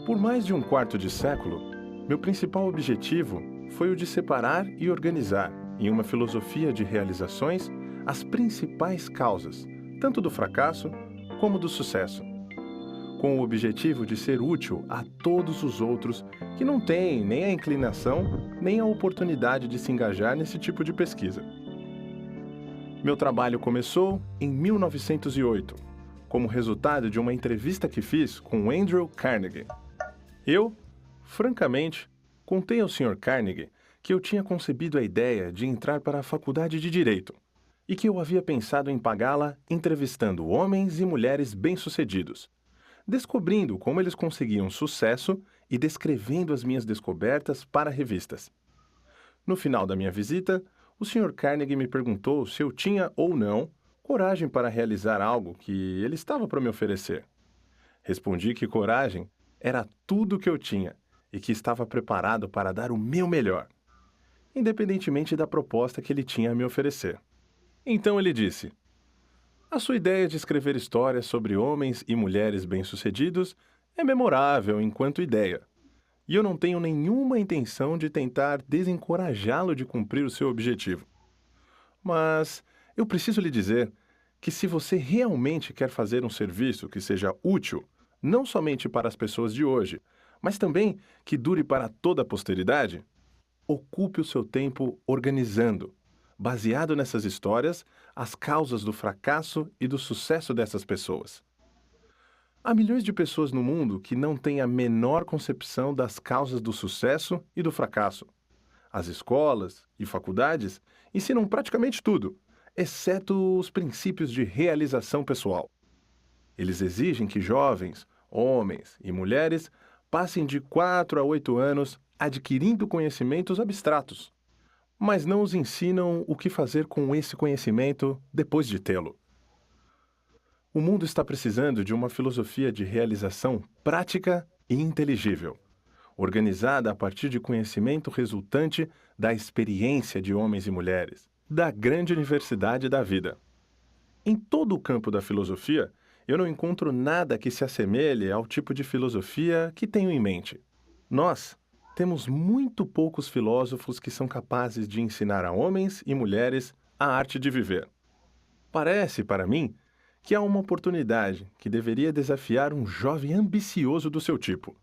Por mais de um quarto de século, meu principal objetivo foi o de separar e organizar, em uma filosofia de realizações, as principais causas, tanto do fracasso como do sucesso, com o objetivo de ser útil a todos os outros que não têm nem a inclinação nem a oportunidade de se engajar nesse tipo de pesquisa. Meu trabalho começou em 1908, como resultado de uma entrevista que fiz com Andrew Carnegie. Eu, francamente, contei ao Sr. Carnegie que eu tinha concebido a ideia de entrar para a faculdade de Direito e que eu havia pensado em pagá-la entrevistando homens e mulheres bem-sucedidos, descobrindo como eles conseguiam sucesso e descrevendo as minhas descobertas para revistas. No final da minha visita, o Sr. Carnegie me perguntou se eu tinha ou não coragem para realizar algo que ele estava para me oferecer. Respondi que coragem era tudo o que eu tinha e que estava preparado para dar o meu melhor, independentemente da proposta que ele tinha a me oferecer. Então ele disse: "A sua ideia de escrever histórias sobre homens e mulheres bem-sucedidos é memorável enquanto ideia, e eu não tenho nenhuma intenção de tentar desencorajá-lo de cumprir o seu objetivo. Mas eu preciso lhe dizer que se você realmente quer fazer um serviço que seja útil, não somente para as pessoas de hoje, mas também que dure para toda a posteridade, ocupe o seu tempo organizando, baseado nessas histórias, as causas do fracasso e do sucesso dessas pessoas. Há milhões de pessoas no mundo que não têm a menor concepção das causas do sucesso e do fracasso. As escolas e faculdades ensinam praticamente tudo, exceto os princípios de realização pessoal. Eles exigem que jovens, homens e mulheres passem de 4 a 8 anos adquirindo conhecimentos abstratos, mas não os ensinam o que fazer com esse conhecimento depois de tê-lo. O mundo está precisando de uma filosofia de realização prática e inteligível, organizada a partir de conhecimento resultante da experiência de homens e mulheres, da grande universidade da vida. Em todo o campo da filosofia, eu não encontro nada que se assemelhe ao tipo de filosofia que tenho em mente. Nós temos muito poucos filósofos que são capazes de ensinar a homens e mulheres a arte de viver. Parece, para mim, que há uma oportunidade que deveria desafiar um jovem ambicioso do seu tipo.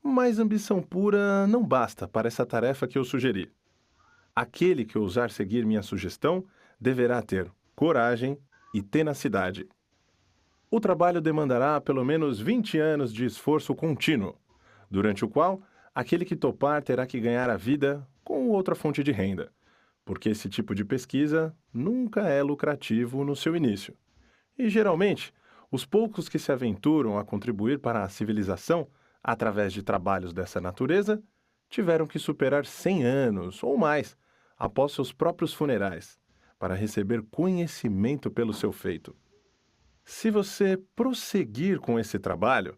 Mas ambição pura não basta para essa tarefa que eu sugeri. Aquele que ousar seguir minha sugestão deverá ter coragem e tenacidade. O trabalho demandará pelo menos 20 anos de esforço contínuo, durante o qual aquele que topar terá que ganhar a vida com outra fonte de renda, porque esse tipo de pesquisa nunca é lucrativo no seu início. E, geralmente, os poucos que se aventuram a contribuir para a civilização através de trabalhos dessa natureza tiveram que superar 100 anos ou mais após seus próprios funerais para receber conhecimento pelo seu feito. Se você prosseguir com esse trabalho,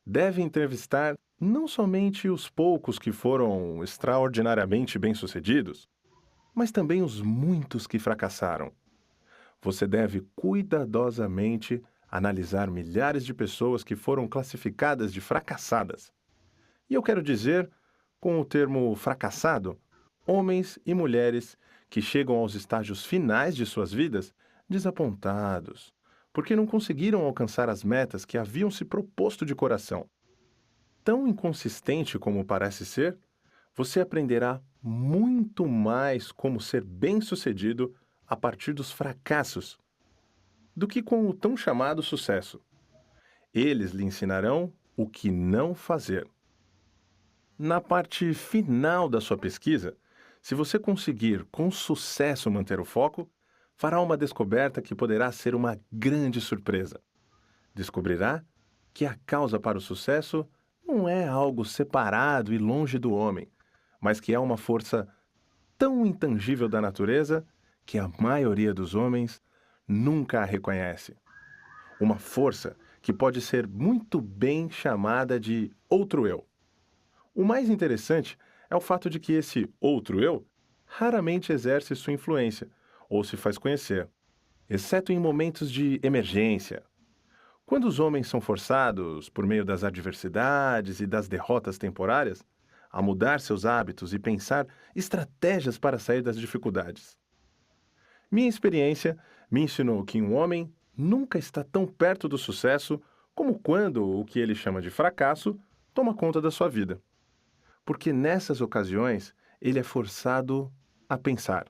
deve entrevistar não somente os poucos que foram extraordinariamente bem-sucedidos, mas também os muitos que fracassaram. Você deve cuidadosamente analisar milhares de pessoas que foram classificadas de fracassadas. E eu quero dizer, com o termo fracassado, homens e mulheres que chegam aos estágios finais de suas vidas desapontados, porque não conseguiram alcançar as metas que haviam se proposto de coração. Tão inconsistente como parece ser, você aprenderá muito mais como ser bem-sucedido a partir dos fracassos do que com o tão chamado sucesso. Eles lhe ensinarão o que não fazer. Na parte final da sua pesquisa, se você conseguir com sucesso manter o foco, fará uma descoberta que poderá ser uma grande surpresa. Descobrirá que a causa para o sucesso não é algo separado e longe do homem, mas que é uma força tão intangível da natureza que a maioria dos homens nunca a reconhece. Uma força que pode ser muito bem chamada de outro eu. O mais interessante é o fato de que esse outro eu raramente exerce sua influência ou se faz conhecer, exceto em momentos de emergência, Quando os homens são forçados, por meio das adversidades e das derrotas temporárias, a mudar seus hábitos e pensar estratégias para sair das dificuldades. Minha experiência me ensinou que um homem nunca está tão perto do sucesso como quando o que ele chama de fracasso toma conta da sua vida. Porque nessas ocasiões ele é forçado a pensar.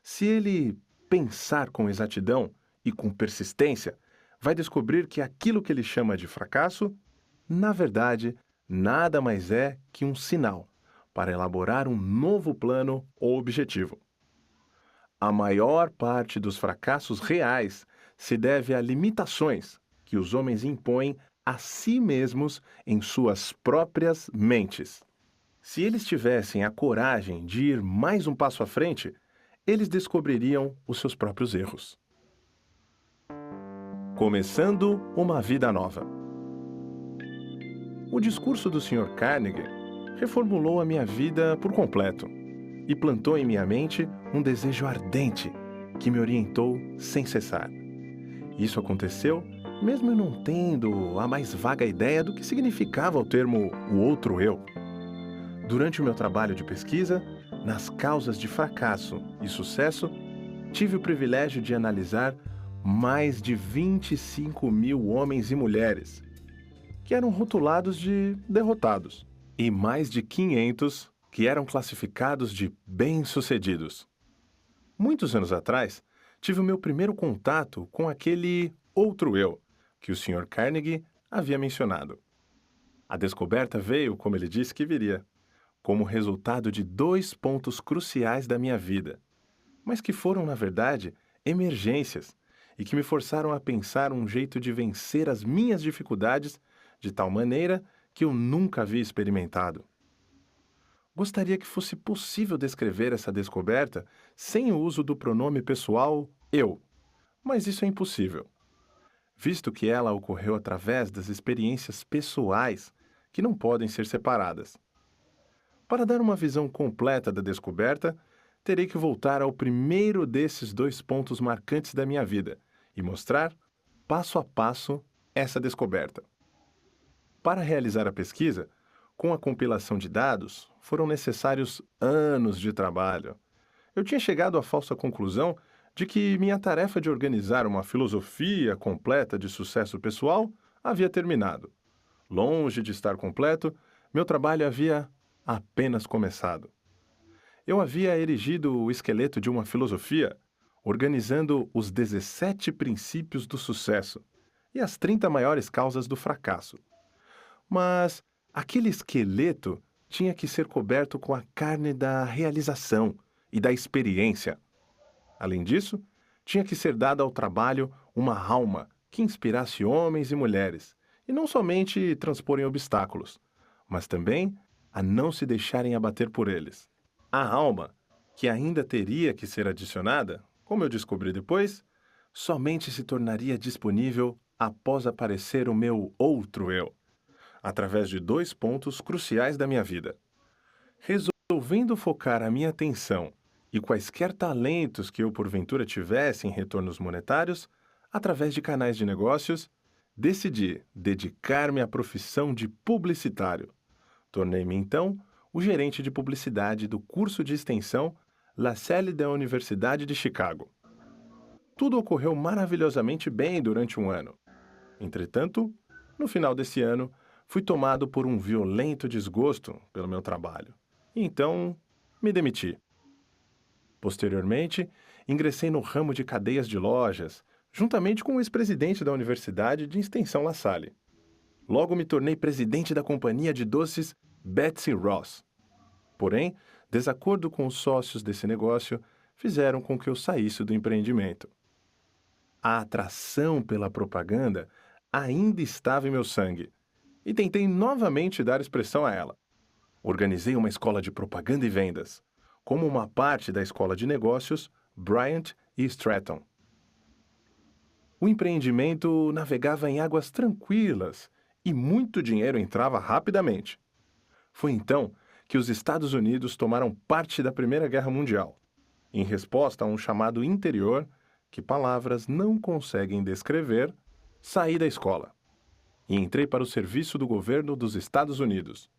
Se ele pensar com exatidão e com persistência, vai descobrir que aquilo que ele chama de fracasso, na verdade, nada mais é que um sinal para elaborar um novo plano ou objetivo. A maior parte dos fracassos reais se deve a limitações que os homens impõem a si mesmos em suas próprias mentes. Se eles tivessem a coragem de ir mais um passo à frente, eles descobririam os seus próprios erros. Começando uma vida nova. O discurso do Sr. Carnegie reformulou a minha vida por completo e plantou em minha mente um desejo ardente que me orientou sem cessar. Isso aconteceu mesmo eu não tendo a mais vaga ideia do que significava o termo "o outro eu". Durante o meu trabalho de pesquisa, nas causas de fracasso e sucesso, tive o privilégio de analisar mais de 25 mil homens e mulheres, que eram rotulados de derrotados, e mais de 500 que eram classificados de bem-sucedidos. Muitos anos atrás, tive o meu primeiro contato com aquele outro eu que o Sr. Carnegie havia mencionado. A descoberta veio, como ele disse que viria, como resultado de 2 pontos cruciais da minha vida, mas que foram, na verdade, emergências e que me forçaram a pensar um jeito de vencer as minhas dificuldades de tal maneira que eu nunca havia experimentado. Gostaria que fosse possível descrever essa descoberta sem o uso do pronome pessoal eu, mas isso é impossível, visto que ela ocorreu através das experiências pessoais que não podem ser separadas. Para dar uma visão completa da descoberta, terei que voltar ao primeiro desses 2 pontos marcantes da minha vida e mostrar, passo a passo, essa descoberta. Para realizar a pesquisa, com a compilação de dados, foram necessários anos de trabalho. Eu tinha chegado à falsa conclusão de que minha tarefa de organizar uma filosofia completa de sucesso pessoal havia terminado. Longe de estar completo, meu trabalho havia apenas começado. Eu havia erigido o esqueleto de uma filosofia, organizando os 17 princípios do sucesso e as 30 maiores causas do fracasso. Mas aquele esqueleto tinha que ser coberto com a carne da realização e da experiência. Além disso, tinha que ser dada ao trabalho uma alma que inspirasse homens e mulheres, e não somente transporem obstáculos, mas também a não se deixarem abater por eles. A alma, que ainda teria que ser adicionada, como eu descobri depois, somente se tornaria disponível após aparecer o meu outro eu, através de 2 pontos cruciais da minha vida. Resolvendo focar a minha atenção e quaisquer talentos que eu porventura tivesse em retornos monetários, através de canais de negócios, decidi dedicar-me à profissão de publicitário. Tornei-me, então, o gerente de publicidade do curso de extensão La Salle da Universidade de Chicago. Tudo ocorreu maravilhosamente bem durante um ano. Entretanto, no final desse ano, fui tomado por um violento desgosto pelo meu trabalho. E então, me demiti. Posteriormente, ingressei no ramo de cadeias de lojas, juntamente com o ex-presidente da Universidade de Extensão La Salle. Logo me tornei presidente da companhia de doces Betsy Ross. Porém, desacordo com os sócios desse negócio fizeram com que eu saísse do empreendimento. A atração pela propaganda ainda estava em meu sangue e tentei novamente dar expressão a ela. Organizei uma escola de propaganda e vendas, como uma parte da escola de negócios Bryant e Stratton. O empreendimento navegava em águas tranquilas e muito dinheiro entrava rapidamente. Foi então que os Estados Unidos tomaram parte da Primeira Guerra Mundial, em resposta a um chamado interior que palavras não conseguem descrever saí da escola e entrei para o serviço do governo dos Estados Unidos,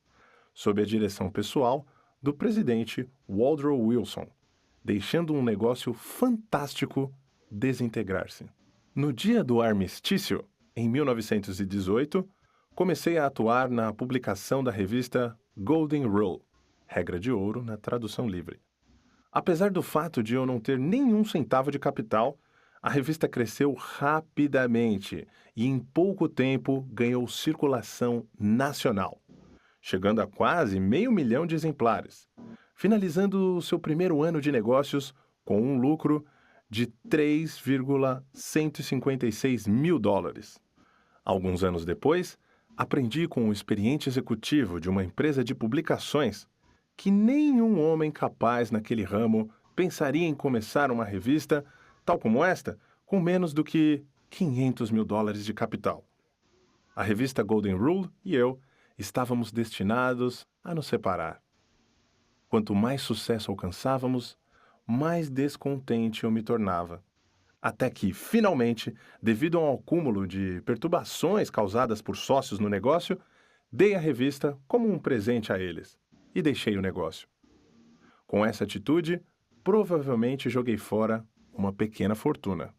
sob a direção pessoal do presidente Woodrow Wilson, deixando um negócio fantástico desintegrar-se. No dia do armistício, em 1918, comecei a atuar na publicação da revista Golden Rule, regra de ouro na tradução livre. Apesar do fato de eu não ter nenhum centavo de capital, a revista cresceu rapidamente e em pouco tempo ganhou circulação nacional, chegando a quase 500.000 de exemplares, finalizando seu primeiro ano de negócios com um lucro de $3,156 mil. Alguns anos depois, aprendi com um experiente executivo de uma empresa de publicações que nenhum homem capaz naquele ramo pensaria em começar uma revista, tal como esta, com menos do que $500 mil de capital. A revista Golden Rule e eu estávamos destinados a nos separar. Quanto mais sucesso alcançávamos, mais descontente eu me tornava. Até que, finalmente, devido a um acúmulo de perturbações causadas por sócios no negócio, dei a revista como um presente a eles e deixei o negócio. Com essa atitude, provavelmente joguei fora uma pequena fortuna.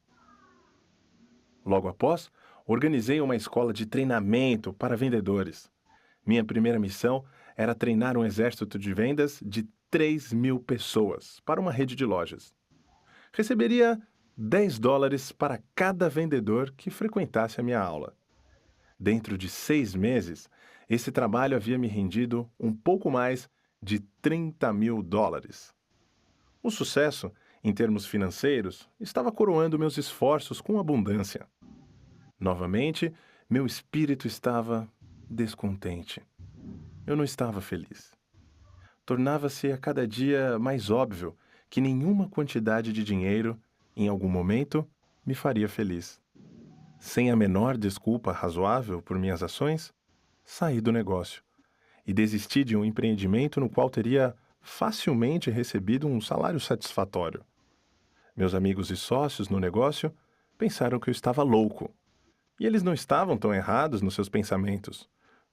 Logo após, organizei uma escola de treinamento para vendedores. Minha primeira missão era treinar um exército de vendas de 3.000 pessoas para uma rede de lojas. Receberia $10 para cada vendedor que frequentasse a minha aula. Dentro de 6 meses, esse trabalho havia me rendido um pouco mais de $30 mil. O sucesso, em termos financeiros, estava coroando meus esforços com abundância. Novamente, meu espírito estava descontente. Eu não estava feliz. Tornava-se a cada dia mais óbvio que nenhuma quantidade de dinheiro, em algum momento, me faria feliz. Sem a menor desculpa razoável por minhas ações, saí do negócio e desisti de um empreendimento no qual teria facilmente recebido um salário satisfatório. Meus amigos e sócios no negócio pensaram que eu estava louco. E eles não estavam tão errados nos seus pensamentos.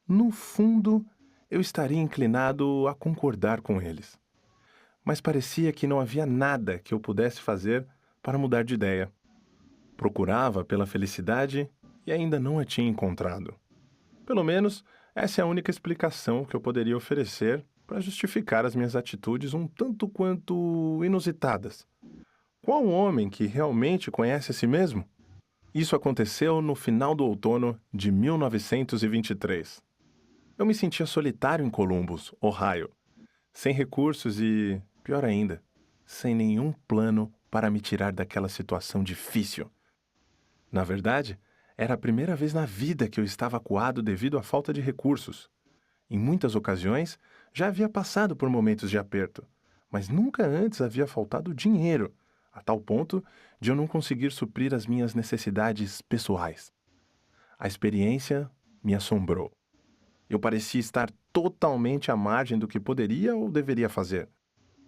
No fundo, eu estaria inclinado a concordar com eles. Mas parecia que não havia nada que eu pudesse fazer para mudar de ideia. Procurava pela felicidade e ainda não a tinha encontrado. Pelo menos, essa é a única explicação que eu poderia oferecer para justificar as minhas atitudes um tanto quanto inusitadas. Qual homem que realmente conhece a si mesmo? Isso aconteceu no final do outono de 1923. Eu me sentia solitário em Columbus, Ohio, sem recursos e, pior ainda, sem nenhum plano para me tirar daquela situação difícil. Na verdade, era a primeira vez na vida que eu estava acuado devido à falta de recursos. Em muitas ocasiões, já havia passado por momentos de aperto, mas nunca antes havia faltado dinheiro, a tal ponto de eu não conseguir suprir as minhas necessidades pessoais. A experiência me assombrou. Eu parecia estar totalmente à margem do que poderia ou deveria fazer.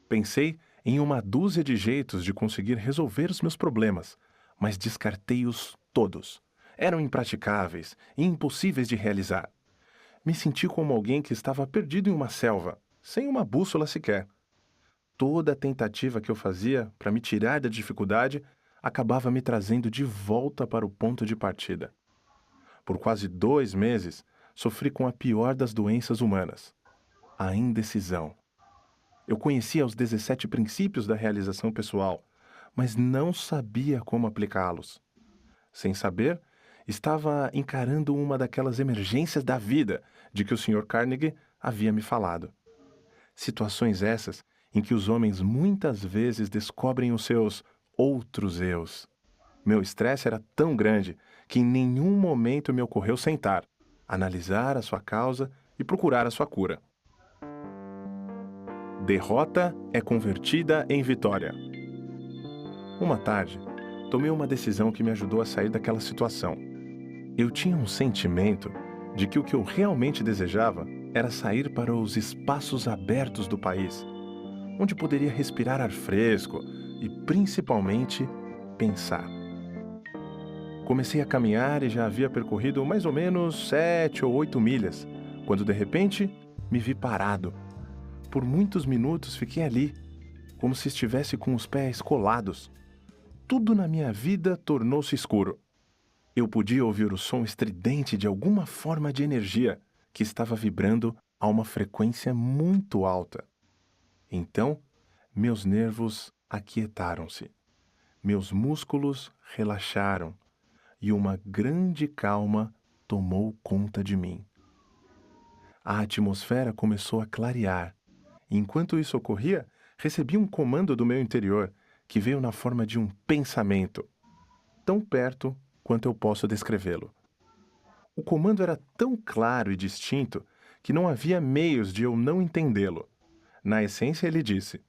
Pensei em uma dúzia de jeitos de conseguir resolver os meus problemas, mas descartei-os todos. Eram impraticáveis e impossíveis de realizar. Me senti como alguém que estava perdido em uma selva, sem uma bússola sequer. Toda a tentativa que eu fazia para me tirar da dificuldade acabava me trazendo de volta para o ponto de partida. Por quase 2 meses, sofri com a pior das doenças humanas, a indecisão. Eu conhecia os 17 princípios da realização pessoal, mas não sabia como aplicá-los. Sem saber, estava encarando uma daquelas emergências da vida de que o Sr. Carnegie havia me falado. Situações essas em que os homens muitas vezes descobrem os seus outros eus. Meu estresse era tão grande que em nenhum momento me ocorreu sentar, analisar a sua causa e procurar a sua cura. Derrota é convertida em vitória. Uma tarde, tomei uma decisão que me ajudou a sair daquela situação. Eu tinha um sentimento de que o que eu realmente desejava era sair para os espaços abertos do país, onde poderia respirar ar fresco e, principalmente, pensar. Comecei a caminhar e já havia percorrido mais ou menos 7 ou 8 milhas, quando de repente me vi parado. Por muitos minutos fiquei ali, como se estivesse com os pés colados. Tudo na minha vida tornou-se escuro. Eu podia ouvir o som estridente de alguma forma de energia que estava vibrando a uma frequência muito alta. Então, meus nervos aquietaram-se, meus músculos relaxaram e uma grande calma tomou conta de mim. A atmosfera começou a clarear. E enquanto isso ocorria, recebi um comando do meu interior, que veio na forma de um pensamento, tão perto quanto eu posso descrevê-lo. O comando era tão claro e distinto que não havia meios de eu não entendê-lo. Na essência, ele disse: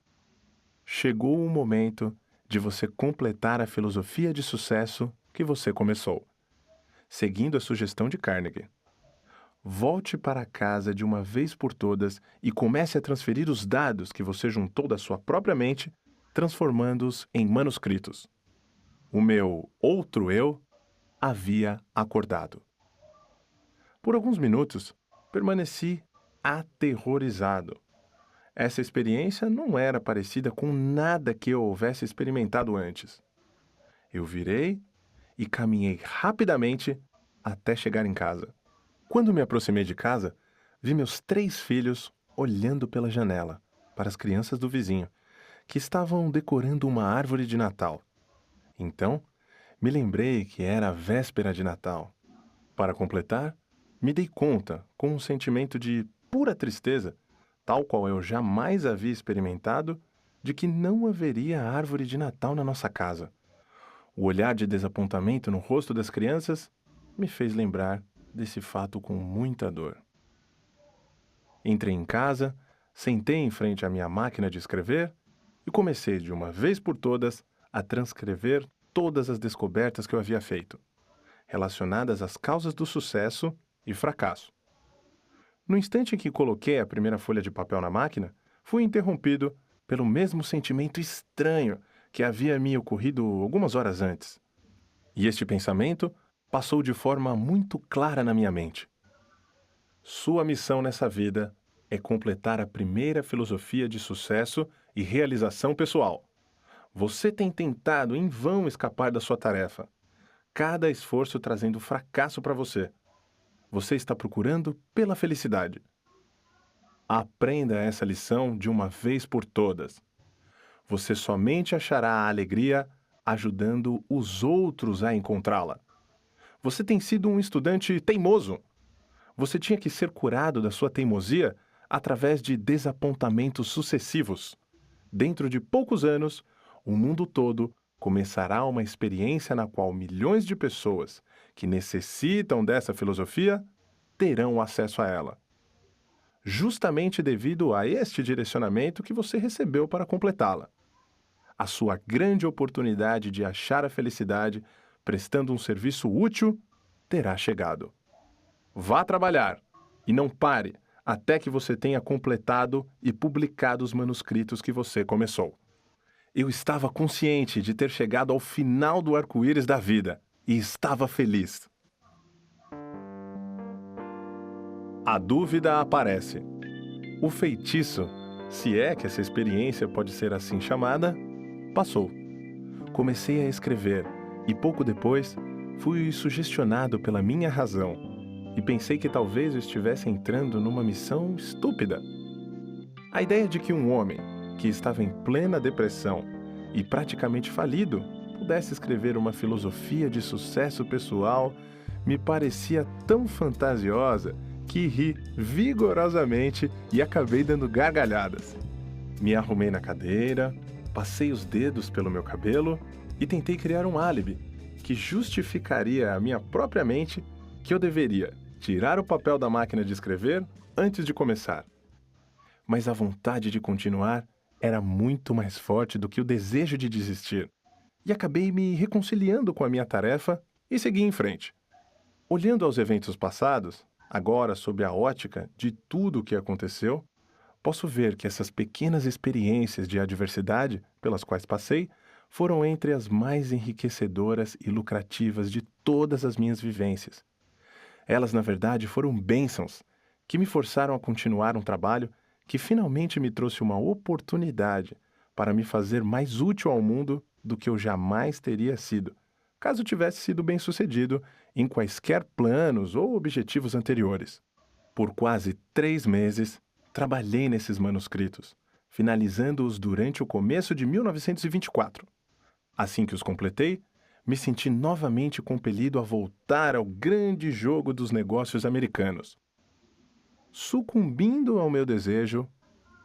chegou o momento de você completar a filosofia de sucesso que você começou. Seguindo a sugestão de Carnegie. Volte para casa de uma vez por todas e comece a transferir os dados que você juntou da sua própria mente, transformando-os em manuscritos. O meu outro eu havia acordado. Por alguns minutos, permaneci aterrorizado. Essa experiência não era parecida com nada que eu houvesse experimentado antes. Eu virei e caminhei rapidamente até chegar em casa. Quando me aproximei de casa, vi meus 3 filhos olhando pela janela para as crianças do vizinho, que estavam decorando uma árvore de Natal. Então, me lembrei que era a véspera de Natal. Para completar, me dei conta, com um sentimento de pura tristeza, tal qual eu jamais havia experimentado, de que não haveria árvore de Natal na nossa casa. O olhar de desapontamento no rosto das crianças me fez lembrar desse fato com muita dor. Entrei em casa, sentei em frente à minha máquina de escrever e comecei de uma vez por todas a transcrever todas as descobertas que eu havia feito, relacionadas às causas do sucesso e fracasso. No instante em que coloquei a primeira folha de papel na máquina, fui interrompido pelo mesmo sentimento estranho que havia me ocorrido algumas horas antes. E este pensamento passou de forma muito clara na minha mente. Sua missão nessa vida é completar a primeira filosofia de sucesso e realização pessoal. Você tem tentado em vão escapar da sua tarefa, cada esforço trazendo fracasso para você. Você está procurando pela felicidade. Aprenda essa lição de uma vez por todas. Você somente achará a alegria ajudando os outros a encontrá-la. Você tem sido um estudante teimoso. Você tinha que ser curado da sua teimosia através de desapontamentos sucessivos. Dentro de poucos anos, o mundo todo começará uma experiência na qual milhões de pessoas que necessitam dessa filosofia terão acesso a ela. Justamente devido a este direcionamento que você recebeu para completá-la. A sua grande oportunidade de achar a felicidade prestando um serviço útil terá chegado. Vá trabalhar e não pare até que você tenha completado e publicado os manuscritos que você começou. Eu estava consciente de ter chegado ao final do arco-íris da vida e estava feliz. A dúvida aparece. O feitiço, se é que essa experiência pode ser assim chamada, passou. Comecei a escrever e pouco depois fui sugestionado pela minha razão e pensei que talvez eu estivesse entrando numa missão estúpida. A ideia de que um homem que estava em plena depressão e praticamente falido pudesse escrever uma filosofia de sucesso pessoal me parecia tão fantasiosa que ri vigorosamente e acabei dando gargalhadas. Me arrumei na cadeira, passei os dedos pelo meu cabelo e tentei criar um álibi que justificaria à minha própria mente que eu deveria tirar o papel da máquina de escrever antes de começar. Mas a vontade de continuar era muito mais forte do que o desejo de desistir, e acabei me reconciliando com a minha tarefa e segui em frente. Olhando aos eventos passados, agora sob a ótica de tudo o que aconteceu, posso ver que essas pequenas experiências de adversidade pelas quais passei foram entre as mais enriquecedoras e lucrativas de todas as minhas vivências. Elas, na verdade, foram bênçãos que me forçaram a continuar um trabalho que finalmente me trouxe uma oportunidade para me fazer mais útil ao mundo do que eu jamais teria sido, caso tivesse sido bem-sucedido em quaisquer planos ou objetivos anteriores. Por quase 3 meses, trabalhei nesses manuscritos, finalizando-os durante o começo de 1924. Assim que os completei, me senti novamente compelido a voltar ao grande jogo dos negócios americanos. Sucumbindo ao meu desejo,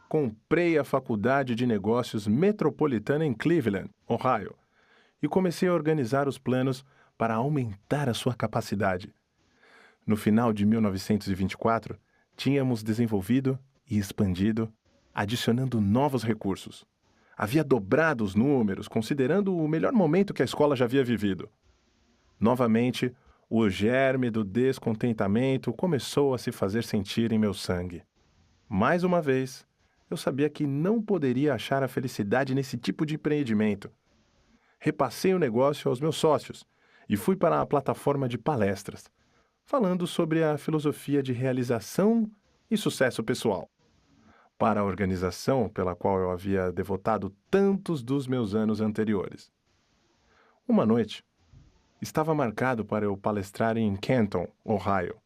comprei a Faculdade de Negócios Metropolitana em Cleveland, Ohio, e comecei a organizar os planos para aumentar a sua capacidade. No final de 1924, tínhamos desenvolvido e expandido, adicionando novos recursos. Havia dobrado os números, considerando o melhor momento que a escola já havia vivido. Novamente, o germe do descontentamento começou a se fazer sentir em meu sangue. Mais uma vez, eu sabia que não poderia achar a felicidade nesse tipo de empreendimento. Repassei o negócio aos meus sócios e fui para a plataforma de palestras, falando sobre a filosofia de realização e sucesso pessoal. Para a organização pela qual eu havia devotado tantos dos meus anos anteriores. Uma noite, estava marcado para eu palestrar em Canton, Ohio.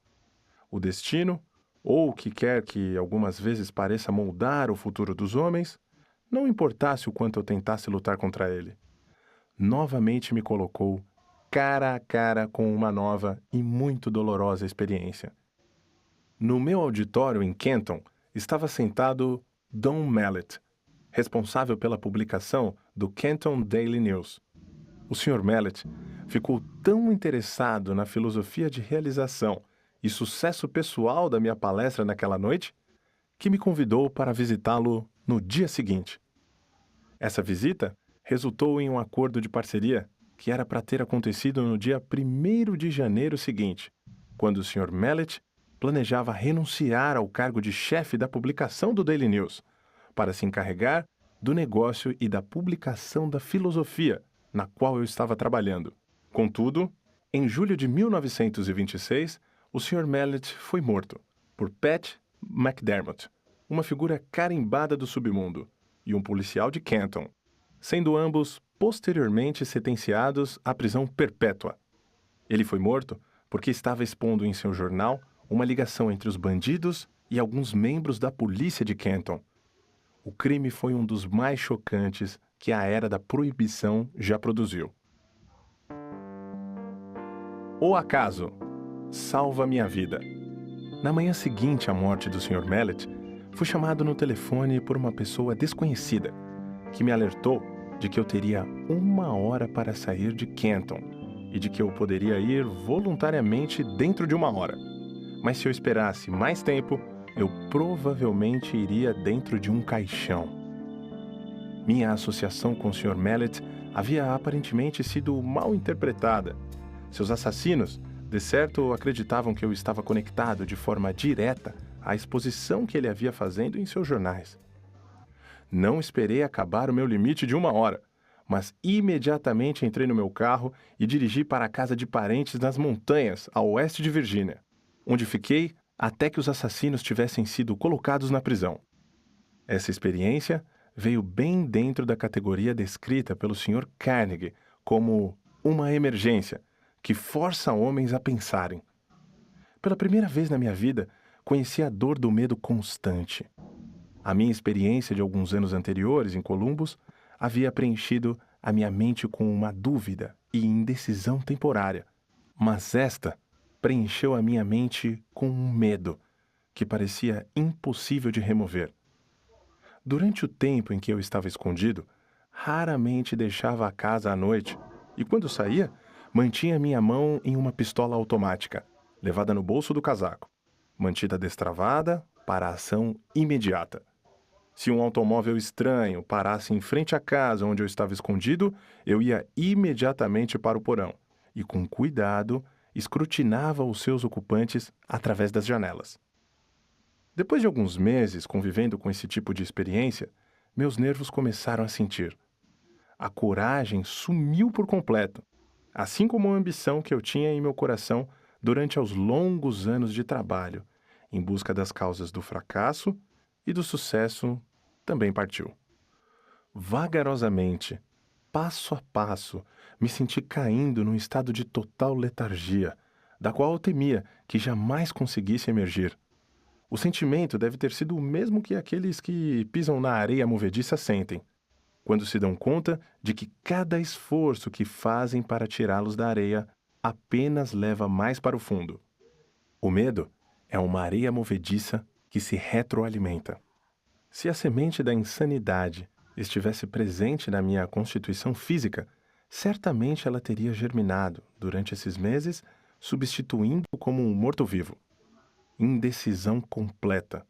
O destino, ou o que quer que algumas vezes pareça moldar o futuro dos homens, não importasse o quanto eu tentasse lutar contra ele. Novamente me colocou cara a cara com uma nova e muito dolorosa experiência. No meu auditório em Canton, estava sentado Don Mallet, responsável pela publicação do Canton Daily News. O Sr. Mallet ficou tão interessado na filosofia de realização e sucesso pessoal da minha palestra naquela noite, que me convidou para visitá-lo no dia seguinte. Essa visita resultou em um acordo de parceria que era para ter acontecido no dia 1º de janeiro seguinte, quando o Sr. Mallet planejava renunciar ao cargo de chefe da publicação do Daily News, para se encarregar do negócio e da publicação da filosofia na qual eu estava trabalhando. Contudo, em julho de 1926, o Sr. Mallet foi morto por Pat McDermott, uma figura carimbada do submundo, e um policial de Canton, sendo ambos posteriormente sentenciados à prisão perpétua. Ele foi morto porque estava expondo em seu jornal uma ligação entre os bandidos e alguns membros da polícia de Canton. O crime foi um dos mais chocantes que a era da proibição já produziu. O acaso salva minha vida. Na manhã seguinte à morte do Sr. Mallet, fui chamado no telefone por uma pessoa desconhecida, que me alertou de que eu teria 1 hora para sair de Canton e de que eu poderia ir voluntariamente dentro de 1 hora. Mas se eu esperasse mais tempo, eu provavelmente iria dentro de um caixão. Minha associação com o Sr. Mallet havia aparentemente sido mal interpretada. Seus assassinos, de certo, acreditavam que eu estava conectado de forma direta à exposição que ele havia fazendo em seus jornais. Não esperei acabar o meu limite de 1 hora, mas imediatamente entrei no meu carro e dirigi para a casa de parentes nas montanhas, a oeste de Virgínia, onde fiquei até que os assassinos tivessem sido colocados na prisão. Essa experiência veio bem dentro da categoria descrita pelo Sr. Carnegie como uma emergência que força homens a pensarem. Pela primeira vez na minha vida, conheci a dor do medo constante. A minha experiência de alguns anos anteriores em Columbus havia preenchido a minha mente com uma dúvida e indecisão temporária, mas esta preencheu a minha mente com um medo que parecia impossível de remover. Durante o tempo em que eu estava escondido, raramente deixava a casa à noite e, quando saía, mantinha minha mão em uma pistola automática, levada no bolso do casaco, mantida destravada para a ação imediata. Se um automóvel estranho parasse em frente à casa onde eu estava escondido, eu ia imediatamente para o porão e, com cuidado, escrutinava os seus ocupantes através das janelas. Depois de alguns meses convivendo com esse tipo de experiência, meus nervos começaram a sentir. A coragem sumiu por completo. assim como a ambição que eu tinha em meu coração durante os longos anos de trabalho, em busca das causas do fracasso e do sucesso, também partiu. Vagarosamente, passo a passo, me senti caindo num estado de total letargia, da qual eu temia que jamais conseguisse emergir. O sentimento deve ter sido o mesmo que aqueles que pisam na areia movediça sentem, quando se dão conta de que cada esforço que fazem para tirá-los da areia apenas leva mais para o fundo. O medo é uma areia movediça que se retroalimenta. Se a semente da insanidade estivesse presente na minha constituição física, certamente ela teria germinado durante esses meses, substituindo como um morto-vivo. Indecisão completa,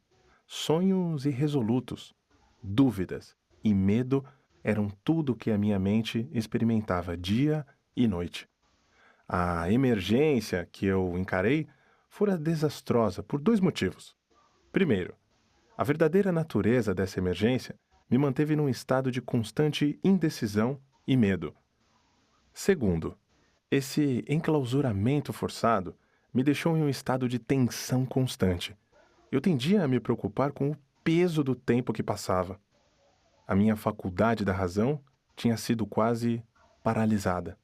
sonhos irresolutos, dúvidas e medo eram tudo que a minha mente experimentava dia e noite. A emergência que eu encarei fora desastrosa por dois motivos. Primeiro, a verdadeira natureza dessa emergência me manteve num estado de constante indecisão e medo. Segundo, esse enclausuramento forçado me deixou em um estado de tensão constante. Eu tendia a me preocupar com o peso do tempo que passava. A minha faculdade da razão tinha sido quase paralisada.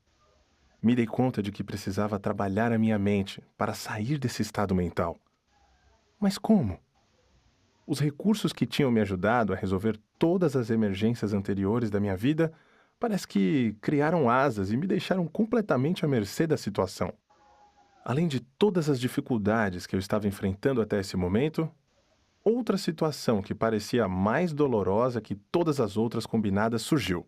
Me dei conta de que precisava trabalhar a minha mente para sair desse estado mental. Mas como? Os recursos que tinham me ajudado a resolver todas as emergências anteriores da minha vida parece que criaram asas e me deixaram completamente à mercê da situação. Além de todas as dificuldades que eu estava enfrentando até esse momento, outra situação que parecia mais dolorosa que todas as outras combinadas surgiu.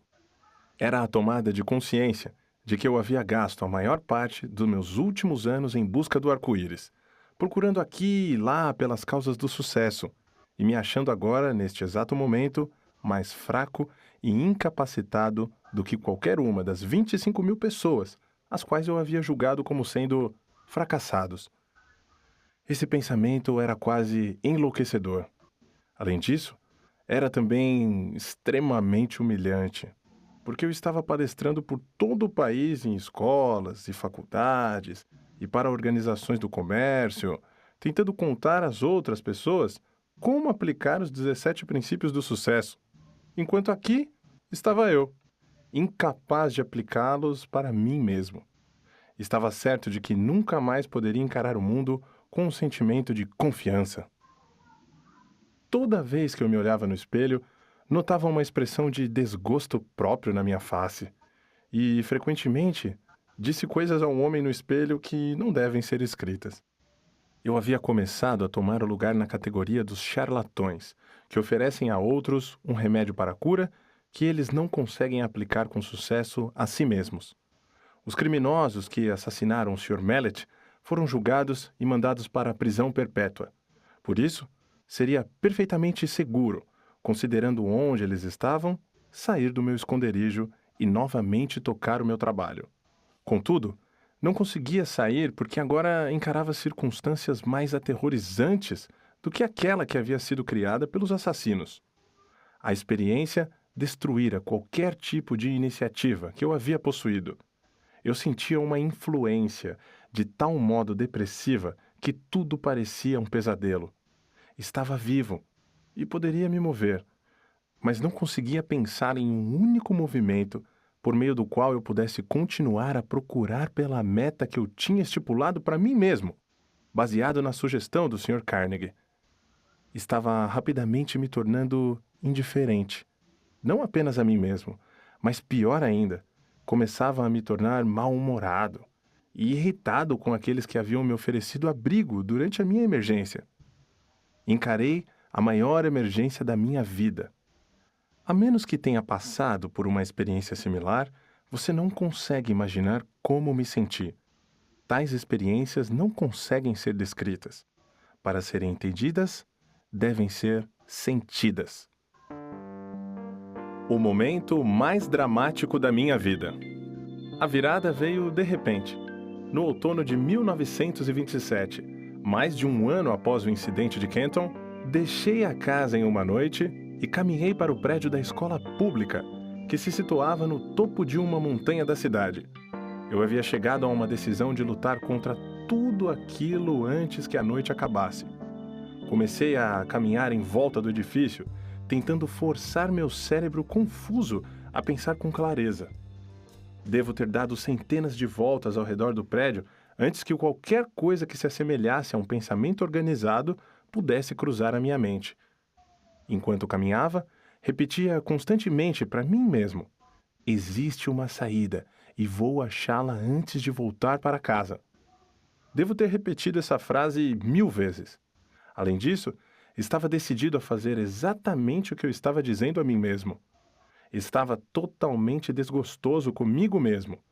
Era a tomada de consciência de que eu havia gasto a maior parte dos meus últimos anos em busca do arco-íris, procurando aqui e lá pelas causas do sucesso, e me achando agora, neste exato momento, mais fraco e incapacitado do que qualquer uma das 25 mil pessoas, as quais eu havia julgado como sendo fracassados. Esse pensamento era quase enlouquecedor. Além disso, era também extremamente humilhante, porque eu estava palestrando por todo o país em escolas e faculdades e para organizações do comércio, tentando contar às outras pessoas como aplicar os 17 princípios do sucesso, enquanto aqui estava eu, incapaz de aplicá-los para mim mesmo. Estava certo de que nunca mais poderia encarar o mundo com um sentimento de confiança. Toda vez que eu me olhava no espelho, notava uma expressão de desgosto próprio na minha face e, frequentemente, disse coisas ao homem no espelho que não devem ser escritas. Eu havia começado a tomar o lugar na categoria dos charlatões, que oferecem a outros um remédio para a cura que eles não conseguem aplicar com sucesso a si mesmos. Os criminosos que assassinaram o Sr. Mallet foram julgados e mandados para a prisão perpétua. Por isso, seria perfeitamente seguro, considerando onde eles estavam, sair do meu esconderijo e novamente tocar o meu trabalho. Contudo, não conseguia sair porque agora encarava circunstâncias mais aterrorizantes do que aquela que havia sido criada pelos assassinos. A experiência destruíra qualquer tipo de iniciativa que eu havia possuído. Eu sentia uma influência de tal modo depressiva que tudo parecia um pesadelo. Estava vivo e poderia me mover, mas não conseguia pensar em um único movimento por meio do qual eu pudesse continuar a procurar pela meta que eu tinha estipulado para mim mesmo, baseado na sugestão do Sr. Carnegie. Estava rapidamente me tornando indiferente, não apenas a mim mesmo, mas pior ainda, começava a me tornar mal-humorado e irritado com aqueles que haviam me oferecido abrigo durante a minha emergência. Encarei a maior emergência da minha vida. A menos que tenha passado por uma experiência similar, você não consegue imaginar como me senti. Tais experiências não conseguem ser descritas. Para serem entendidas, devem ser sentidas. O momento mais dramático da minha vida. A virada veio de repente. No outono de 1927, mais de um ano após o incidente de Kenton, deixei a casa em uma noite e caminhei para o prédio da escola pública, que se situava no topo de uma montanha da cidade. Eu havia chegado a uma decisão de lutar contra tudo aquilo antes que a noite acabasse. Comecei a caminhar em volta do edifício, tentando forçar meu cérebro confuso a pensar com clareza. Devo ter dado centenas de voltas ao redor do prédio antes que qualquer coisa que se assemelhasse a um pensamento organizado pudesse cruzar a minha mente. Enquanto caminhava, repetia constantemente para mim mesmo: existe uma saída e vou achá-la antes de voltar para casa. Devo ter repetido essa frase 1000 vezes. Além disso, estava decidido a fazer exatamente o que eu estava dizendo a mim mesmo. Estava totalmente desgostoso comigo mesmo,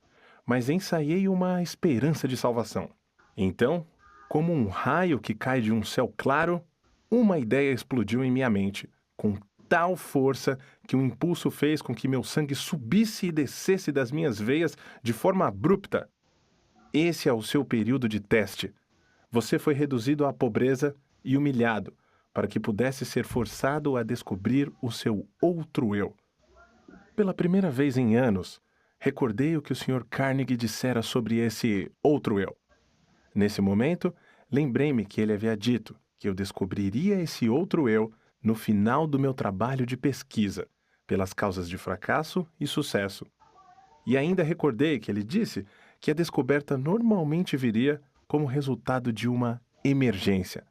mas ensaiei uma esperança de salvação. Então, como um raio que cai de um céu claro, uma ideia explodiu em minha mente, com tal força que o impulso fez com que meu sangue subisse e descesse das minhas veias de forma abrupta. Esse é o seu período de teste. Você foi reduzido à pobreza e humilhado, para que pudesse ser forçado a descobrir o seu outro eu. Pela primeira vez em anos, recordei o que o Sr. Carnegie dissera sobre esse outro eu. Nesse momento, lembrei-me que ele havia dito que eu descobriria esse outro eu no final do meu trabalho de pesquisa, pelas causas de fracasso e sucesso. E ainda recordei que ele disse que a descoberta normalmente viria como resultado de uma emergência,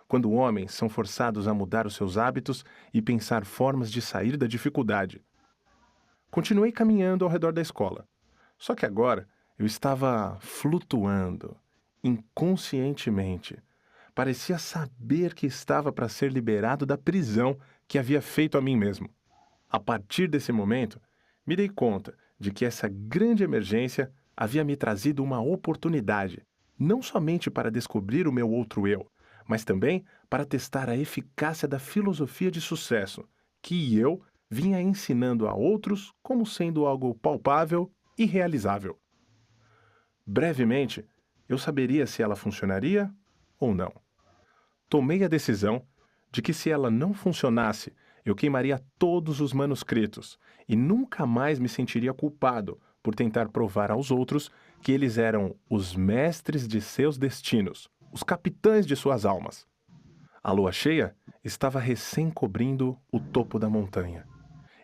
quando homens são forçados a mudar os seus hábitos e pensar formas de sair da dificuldade. Continuei caminhando ao redor da escola, só que agora eu estava flutuando, inconscientemente. Parecia saber que estava para ser liberado da prisão que havia feito a mim mesmo. A partir desse momento, me dei conta de que essa grande emergência havia me trazido uma oportunidade, não somente para descobrir o meu outro eu, mas também para testar a eficácia da filosofia de sucesso, que eu vinha ensinando a outros como sendo algo palpável e realizável. Brevemente, eu saberia se ela funcionaria ou não. Tomei a decisão de que se ela não funcionasse, eu queimaria todos os manuscritos e nunca mais me sentiria culpado por tentar provar aos outros que eles eram os mestres de seus destinos, os capitães de suas almas. A lua cheia estava recém cobrindo o topo da montanha.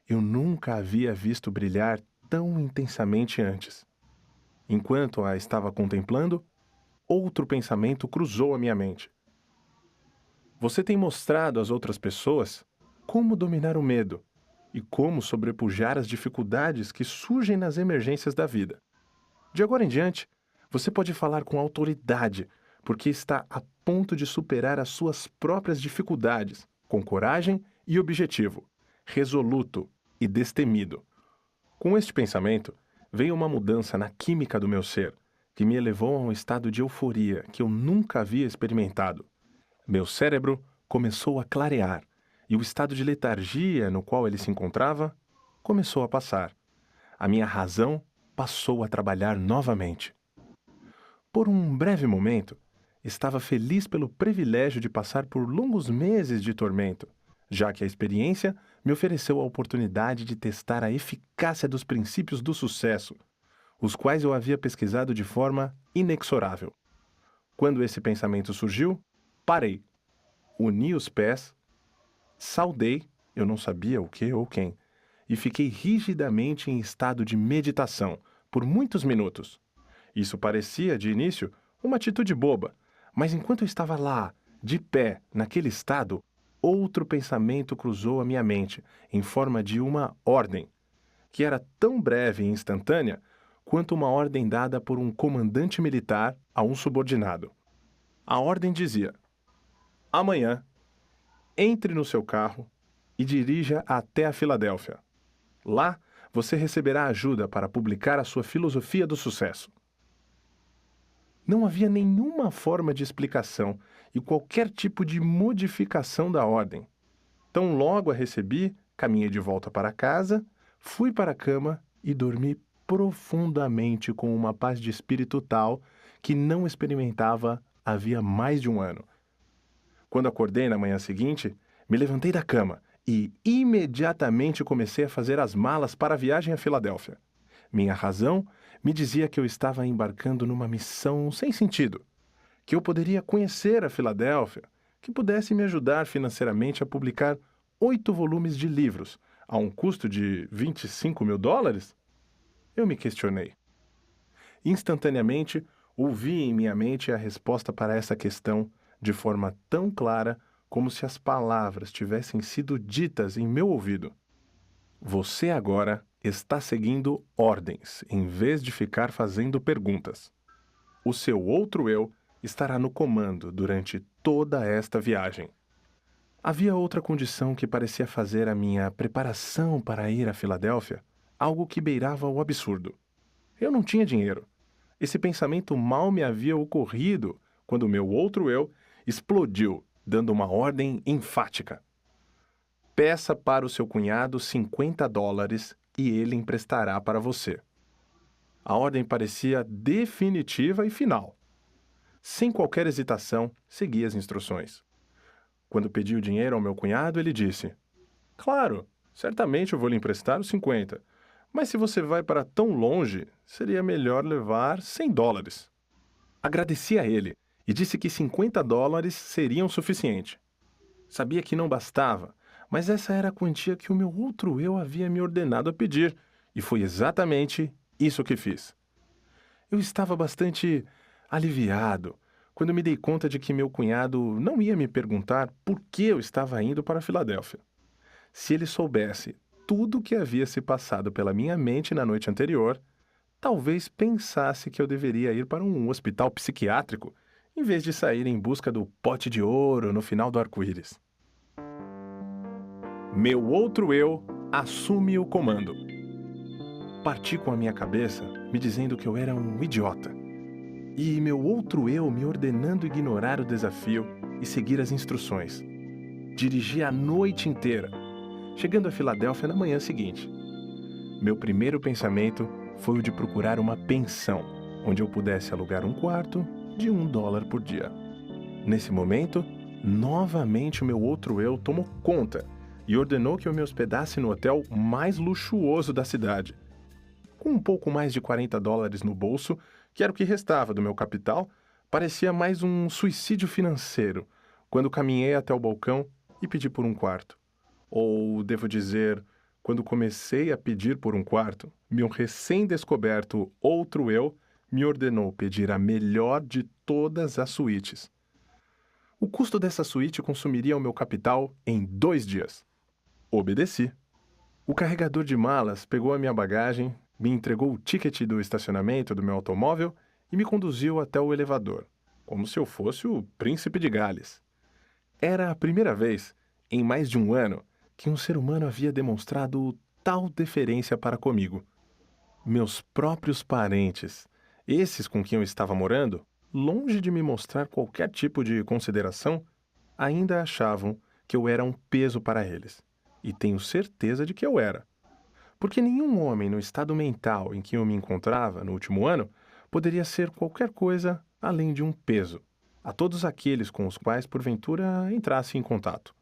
Eu nunca havia visto brilhar tão intensamente antes. Enquanto a estava contemplando, outro pensamento cruzou a minha mente. Você tem mostrado às outras pessoas como dominar o medo e como sobrepujar as dificuldades que surgem nas emergências da vida. De agora em diante, você pode falar com autoridade, porque está a ponto de superar as suas próprias dificuldades, com coragem e objetivo, resoluto e destemido. Com este pensamento, veio uma mudança na química do meu ser, que me elevou a um estado de euforia que eu nunca havia experimentado. Meu cérebro começou a clarear, e o estado de letargia no qual ele se encontrava começou a passar. A minha razão passou a trabalhar novamente. Por um breve momento, estava feliz pelo privilégio de passar por longos meses de tormento, já que a experiência me ofereceu a oportunidade de testar a eficácia dos princípios do sucesso, os quais eu havia pesquisado de forma inexorável. Quando esse pensamento surgiu, parei, uni os pés, saudei, eu não sabia o que ou quem, e fiquei rigidamente em estado de meditação por muitos minutos. Isso parecia, de início, uma atitude boba, mas enquanto eu estava lá, de pé, naquele estado, outro pensamento cruzou a minha mente, em forma de uma ordem, que era tão breve e instantânea quanto uma ordem dada por um comandante militar a um subordinado. A ordem dizia: amanhã, entre no seu carro e dirija até a Filadélfia. Lá, você receberá ajuda para publicar a sua filosofia do sucesso. Não havia nenhuma forma de explicação e qualquer tipo de modificação da ordem. Tão logo a recebi, caminhei de volta para casa, fui para a cama e dormi profundamente com uma paz de espírito tal que não experimentava havia mais de um ano. Quando acordei na manhã seguinte, me levantei da cama e imediatamente comecei a fazer as malas para a viagem à Filadélfia. Minha razão me dizia que eu estava embarcando numa missão sem sentido, que eu poderia conhecer a Filadélfia, que pudesse me ajudar financeiramente a publicar 8 volumes de livros a um custo de US$ 25.000? Eu me questionei. Instantaneamente, ouvi em minha mente a resposta para essa questão de forma tão clara como se as palavras tivessem sido ditas em meu ouvido. Você agora está seguindo ordens em vez de ficar fazendo perguntas. O seu outro eu estará no comando durante toda esta viagem. Havia outra condição que parecia fazer a minha preparação para ir à Filadélfia algo que beirava o absurdo. Eu não tinha dinheiro. Esse pensamento mal me havia ocorrido quando o meu outro eu explodiu, dando uma ordem enfática. Peça para o seu cunhado US$ 50 e ele emprestará para você. A ordem parecia definitiva e final. Sem qualquer hesitação, segui as instruções. Quando pedi o dinheiro ao meu cunhado, ele disse: Claro, certamente eu vou lhe emprestar os 50, mas se você vai para tão longe, seria melhor levar US$ 100. Agradeci a ele e disse que US$ 50 seriam suficiente. Sabia que não bastava, mas essa era a quantia que o meu outro eu havia me ordenado a pedir, e foi exatamente isso que fiz. Eu estava bastante aliviado quando me dei conta de que meu cunhado não ia me perguntar por que eu estava indo para a Filadélfia. Se ele soubesse tudo o que havia se passado pela minha mente na noite anterior, talvez pensasse que eu deveria ir para um hospital psiquiátrico em vez de sair em busca do pote de ouro no final do arco-íris. Meu outro eu assume o comando. Parti com a minha cabeça me dizendo que eu era um idiota. E meu outro eu me ordenando ignorar o desafio e seguir as instruções. Dirigi a noite inteira, chegando a Filadélfia na manhã seguinte. Meu primeiro pensamento foi o de procurar uma pensão, onde eu pudesse alugar um quarto de $1 por dia. Nesse momento, novamente o meu outro eu tomou conta e ordenou que eu me hospedasse no hotel mais luxuoso da cidade. Com um pouco mais de $40 no bolso, que era o que restava do meu capital, parecia mais um suicídio financeiro, quando caminhei até o balcão e pedi por um quarto. Ou, devo dizer, quando comecei a pedir por um quarto, meu recém-descoberto outro eu me ordenou pedir a melhor de todas as suítes. O custo dessa suíte consumiria o meu capital em 2 dias. Obedeci. O carregador de malas pegou a minha bagagem, me entregou o ticket do estacionamento do meu automóvel e me conduziu até o elevador, como se eu fosse o príncipe de Gales. Era a primeira vez, em mais de um ano, que um ser humano havia demonstrado tal deferência para comigo. Meus próprios parentes, esses com quem eu estava morando, longe de me mostrar qualquer tipo de consideração, ainda achavam que eu era um peso para eles. E tenho certeza de que eu era. Porque nenhum homem no estado mental em que eu me encontrava no último ano poderia ser qualquer coisa além de um peso a todos aqueles com os quais porventura entrasse em contato.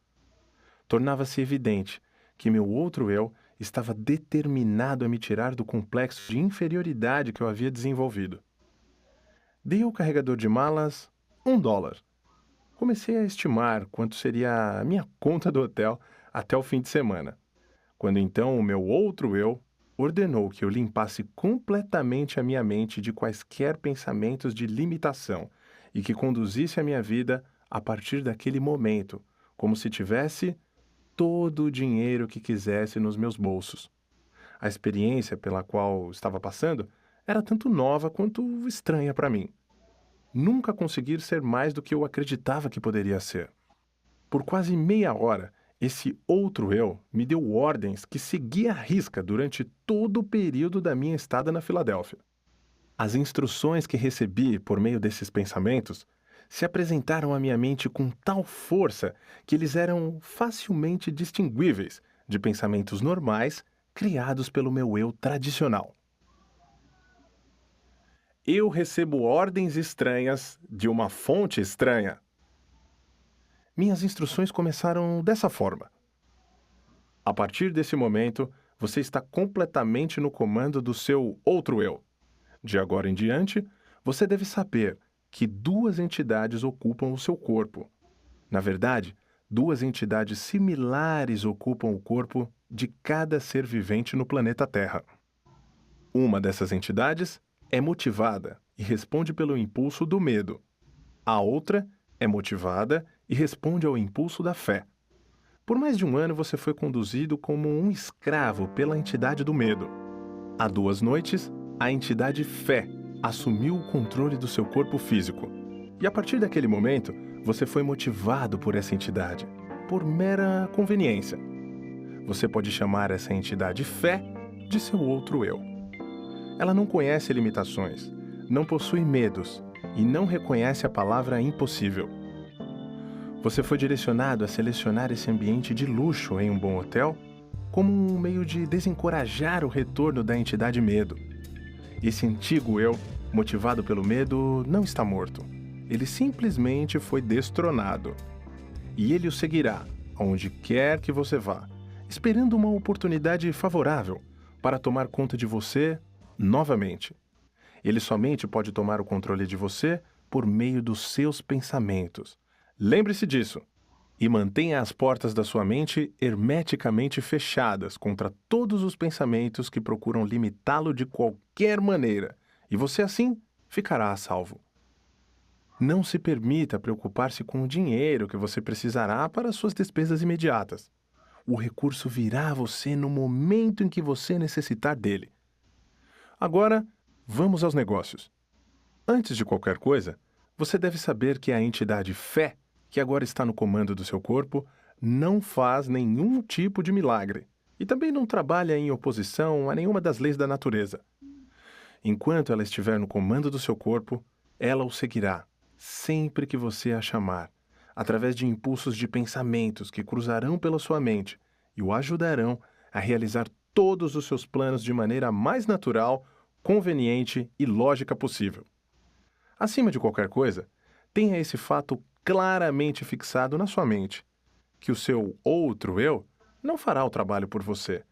Tornava-se evidente que meu outro eu estava determinado a me tirar do complexo de inferioridade que eu havia desenvolvido. Dei ao carregador de malas $1. Comecei a estimar quanto seria a minha conta do hotel até o fim de semana, quando então o meu outro eu ordenou que eu limpasse completamente a minha mente de quaisquer pensamentos de limitação e que conduzisse a minha vida a partir daquele momento, como se tivesse todo o dinheiro que quisesse nos meus bolsos. A experiência pela qual estava passando era tanto nova quanto estranha para mim. Nunca consegui ser mais do que eu acreditava que poderia ser. Por quase meia hora, esse outro eu me deu ordens que segui à risca durante todo o período da minha estada na Filadélfia. As instruções que recebi por meio desses pensamentos se apresentaram à minha mente com tal força que eles eram facilmente distinguíveis de pensamentos normais criados pelo meu eu tradicional. Eu recebo ordens estranhas de uma fonte estranha. Minhas instruções começaram dessa forma. A partir desse momento, você está completamente no comando do seu outro eu. De agora em diante, você deve saber que duas entidades ocupam o seu corpo. Na verdade, duas entidades similares ocupam o corpo de cada ser vivente no planeta Terra. Uma dessas entidades é motivada e responde pelo impulso do medo. A outra é motivada e responde ao impulso da fé. Por mais de um ano você foi conduzido como um escravo pela entidade do medo. Há 2 noites, a entidade fé assumiu o controle do seu corpo físico. E a partir daquele momento, você foi motivado por essa entidade, por mera conveniência. Você pode chamar essa entidade fé de seu outro eu. Ela não conhece limitações, não possui medos e não reconhece a palavra impossível. Você foi direcionado a selecionar esse ambiente de luxo em um bom hotel como um meio de desencorajar o retorno da entidade medo. Esse antigo eu, motivado pelo medo, não está morto. Ele simplesmente foi destronado. E ele o seguirá, aonde quer que você vá, esperando uma oportunidade favorável para tomar conta de você novamente. Ele somente pode tomar o controle de você por meio dos seus pensamentos. Lembre-se disso e mantenha as portas da sua mente hermeticamente fechadas contra todos os pensamentos que procuram limitá-lo de qualquer maneira, e você assim ficará a salvo. Não se permita preocupar-se com o dinheiro que você precisará para suas despesas imediatas. O recurso virá a você no momento em que você necessitar dele. Agora, vamos aos negócios. Antes de qualquer coisa, você deve saber que a entidade fé, que agora está no comando do seu corpo, não faz nenhum tipo de milagre e também não trabalha em oposição a nenhuma das leis da natureza. Enquanto ela estiver no comando do seu corpo, ela o seguirá, sempre que você a chamar, através de impulsos de pensamentos que cruzarão pela sua mente e o ajudarão a realizar todos os seus planos de maneira mais natural, conveniente e lógica possível. Acima de qualquer coisa, tenha esse fato claramente fixado na sua mente, que o seu outro eu não fará o trabalho por você.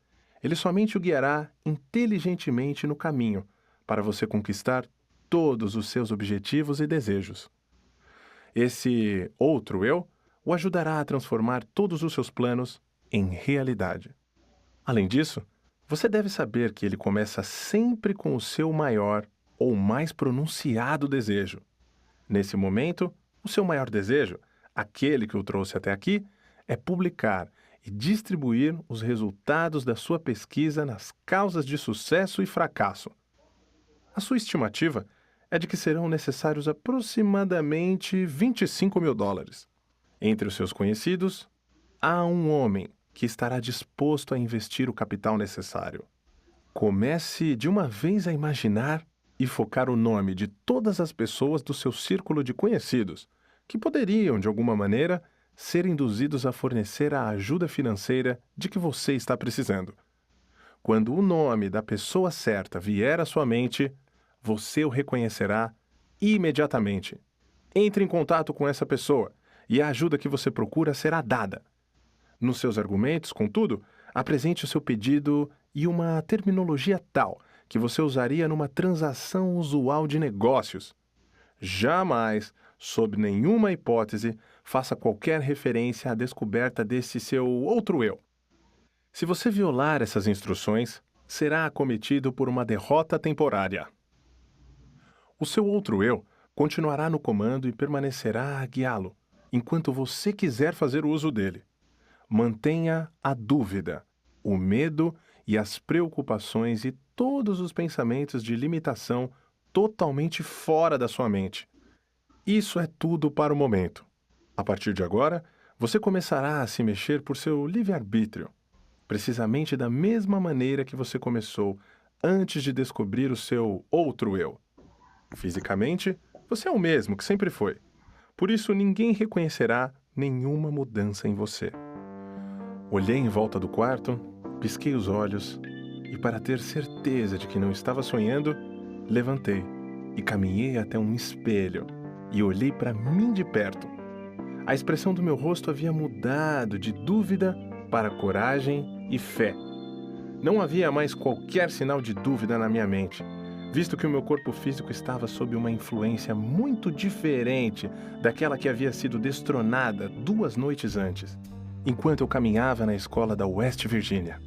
Ele somente o guiará inteligentemente no caminho para você conquistar todos os seus objetivos e desejos. Esse outro eu o ajudará a transformar todos os seus planos em realidade. Além disso, você deve saber que ele começa sempre com o seu maior ou mais pronunciado desejo. Nesse momento, o seu maior desejo, aquele que o trouxe até aqui, é publicar e distribuir os resultados da sua pesquisa nas causas de sucesso e fracasso. A sua estimativa é de que serão necessários aproximadamente $25.000. Entre os seus conhecidos, há um homem que estará disposto a investir o capital necessário. Comece de uma vez a imaginar e focar o nome de todas as pessoas do seu círculo de conhecidos que poderiam, de alguma maneira, ser induzidos a fornecer a ajuda financeira de que você está precisando. Quando o nome da pessoa certa vier à sua mente, você o reconhecerá imediatamente. Entre em contato com essa pessoa e a ajuda que você procura será dada. Nos seus argumentos, contudo, apresente o seu pedido e uma terminologia tal que você usaria numa transação usual de negócios. Jamais, sob nenhuma hipótese, faça qualquer referência à descoberta desse seu outro eu. Se você violar essas instruções, será acometido por uma derrota temporária. O seu outro eu continuará no comando e permanecerá a guiá-lo, enquanto você quiser fazer uso dele. Mantenha a dúvida, o medo e as preocupações e todos os pensamentos de limitação totalmente fora da sua mente. Isso é tudo para o momento. A partir de agora, você começará a se mexer por seu livre-arbítrio, precisamente da mesma maneira que você começou antes de descobrir o seu outro eu. Fisicamente, você é o mesmo que sempre foi. Por isso, ninguém reconhecerá nenhuma mudança em você. Olhei em volta do quarto, pisquei os olhos e, para ter certeza de que não estava sonhando, levantei e caminhei até um espelho e olhei para mim de perto. A expressão do meu rosto havia mudado de dúvida para coragem e fé. Não havia mais qualquer sinal de dúvida na minha mente, visto que o meu corpo físico estava sob uma influência muito diferente daquela que havia sido destronada 2 noites antes, enquanto eu caminhava na escola da West Virginia.